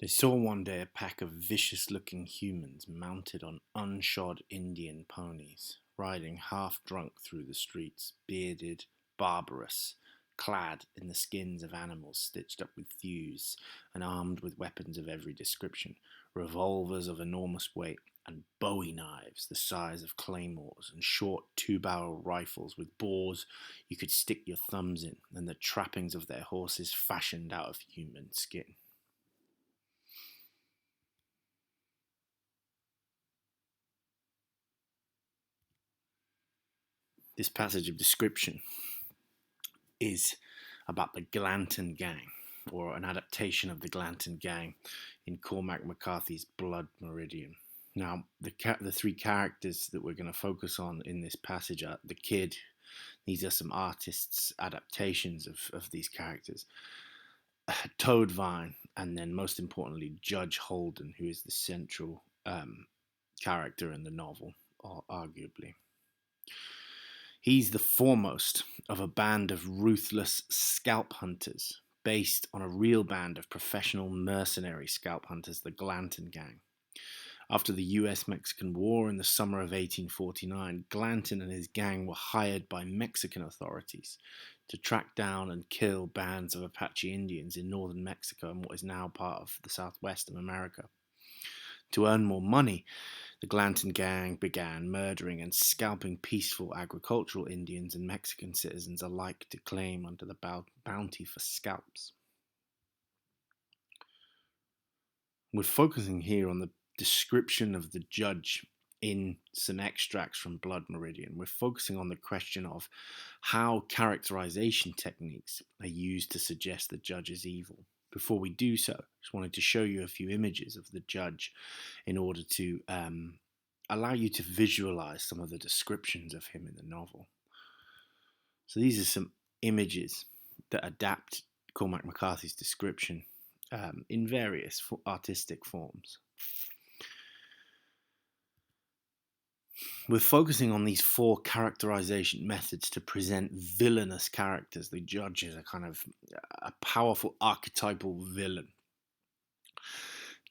They saw one day a pack of vicious-looking humans mounted on unshod Indian ponies, riding half-drunk through the streets, bearded, barbarous, clad in the skins of animals stitched up with thews, and armed with weapons of every description, revolvers of enormous weight, and bowie knives the size of claymores, and short two-barrel rifles with bores you could stick your thumbs in, and the trappings of their horses fashioned out of human skin. This passage of description is about the Glanton Gang, or an adaptation of the Glanton Gang in Cormac McCarthy's Blood Meridian. Now, the three characters that we're going to focus on in this passage are the kid. These are some artists' adaptations of these characters. Toadvine, and then most importantly, Judge Holden, who is the central character in the novel, arguably. He's the foremost of a band of ruthless scalp hunters, based on a real band of professional mercenary scalp hunters, the Glanton Gang. After the US-Mexican War in the summer of 1849, Glanton and his gang were hired by Mexican authorities to track down and kill bands of Apache Indians in northern Mexico and what is now part of the southwest of America. To earn more money, the Glanton Gang began murdering and scalping peaceful agricultural Indians and Mexican citizens alike to claim under the bounty for scalps. We're focusing here on the description of the judge in some extracts from Blood Meridian. We're focusing on the question of how characterization techniques are used to suggest the judge is evil. Before we do so, I just wanted to show you a few images of the judge in order to allow you to visualize some of the descriptions of him in the novel. So these are some images that adapt Cormac McCarthy's description in various artistic forms. We're focusing on these four characterization methods to present villainous characters. The judge is a kind of a powerful archetypal villain.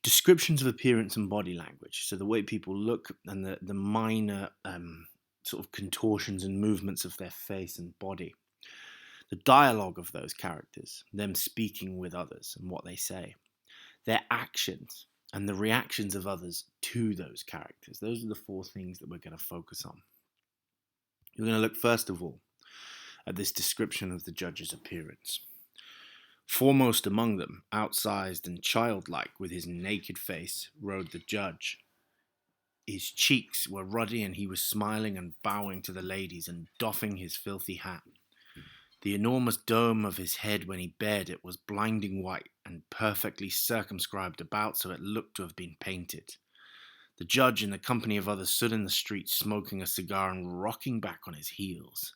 Descriptions of appearance and body language, so the way people look and the minor sort of contortions and movements of their face and body. The dialogue of those characters, them speaking with others and what they say. Their actions and the reactions of others to those characters. Those are the four things that we're going to focus on. We're going to look first of all at this description of the judge's appearance. Foremost among them, outsized and childlike with his naked face, rode the judge. His cheeks were ruddy and he was smiling and bowing to the ladies and doffing his filthy hat. The enormous dome of his head when he bared it was blinding white and perfectly circumscribed about so it looked to have been painted. The judge in the company of others stood in the street smoking a cigar and rocking back on his heels.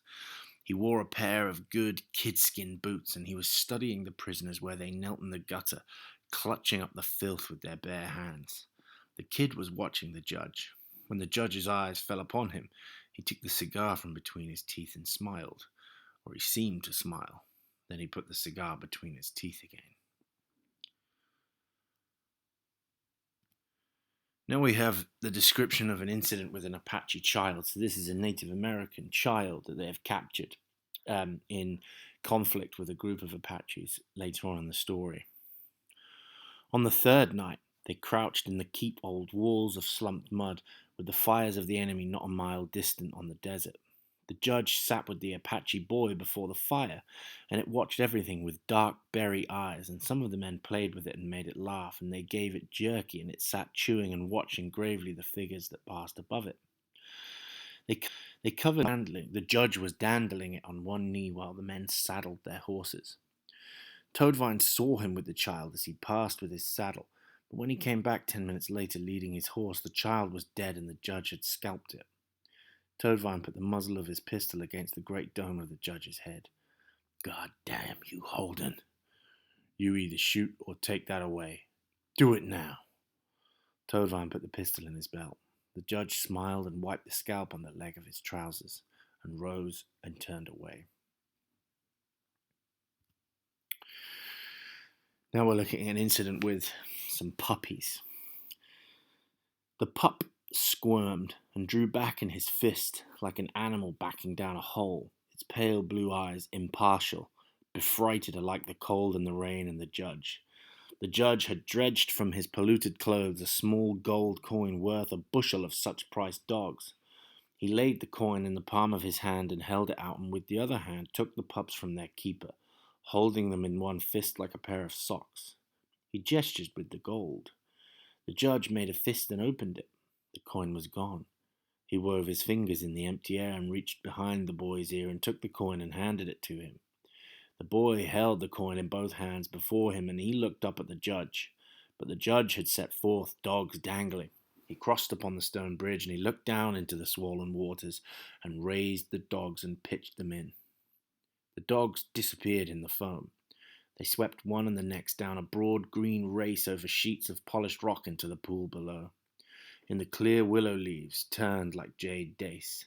He wore a pair of good kidskin boots and he was studying the prisoners where they knelt in the gutter, clutching up the filth with their bare hands. The kid was watching the judge. When the judge's eyes fell upon him, he took the cigar from between his teeth and smiled. Or he seemed to smile. Then he put the cigar between his teeth again. Now we have the description of an incident with an Apache child. So this is a Native American child that they have captured in conflict with a group of Apaches later on in the story. On the third night, they crouched in the keep-old walls of slumped mud with the fires of the enemy not a mile distant on the desert. The judge sat with the Apache boy before the fire, and it watched everything with dark berry eyes, and some of the men played with it and made it laugh, and they gave it jerky, and it sat chewing and watching gravely the figures that passed above it. They covered dandling. The judge was dandling it on one knee while the men saddled their horses. Toadvine saw him with the child as he passed with his saddle, but when he came back 10 minutes later leading his horse, the child was dead and the judge had scalped it. Toadvine put the muzzle of his pistol against the great dome of the judge's head. "God damn you, Holden. You either shoot or take that away. Do it now." Toadvine put the pistol in his belt. The judge smiled and wiped the scalp on the leg of his trousers and rose and turned away. Now we're looking at an incident with some puppies. The pup squirmed and drew back in his fist like an animal backing down a hole, its pale blue eyes impartial, befrighted alike the cold and the rain and the judge. The judge had dredged from his polluted clothes a small gold coin worth a bushel of such priced dogs. He laid the coin in the palm of his hand and held it out, and with the other hand took the pups from their keeper, holding them in one fist like a pair of socks. He gestured with the gold. The judge made a fist and opened it. The coin was gone. He wove his fingers in the empty air and reached behind the boy's ear and took the coin and handed it to him. The boy held the coin in both hands before him, and he looked up at the judge. But the judge had set forth dogs dangling. He crossed upon the stone bridge, and he looked down into the swollen waters and raised the dogs and pitched them in. The dogs disappeared in the foam. They swept one and the next down a broad green race over sheets of polished rock into the pool below. In the clear willow leaves turned like jade dace.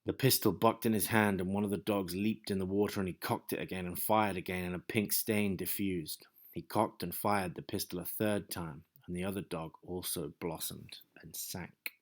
The pistol bucked in his hand, and one of the dogs leaped in the water, and he cocked it again and fired again, and a pink stain diffused. He cocked and fired the pistol a third time, and the other dog also blossomed and sank.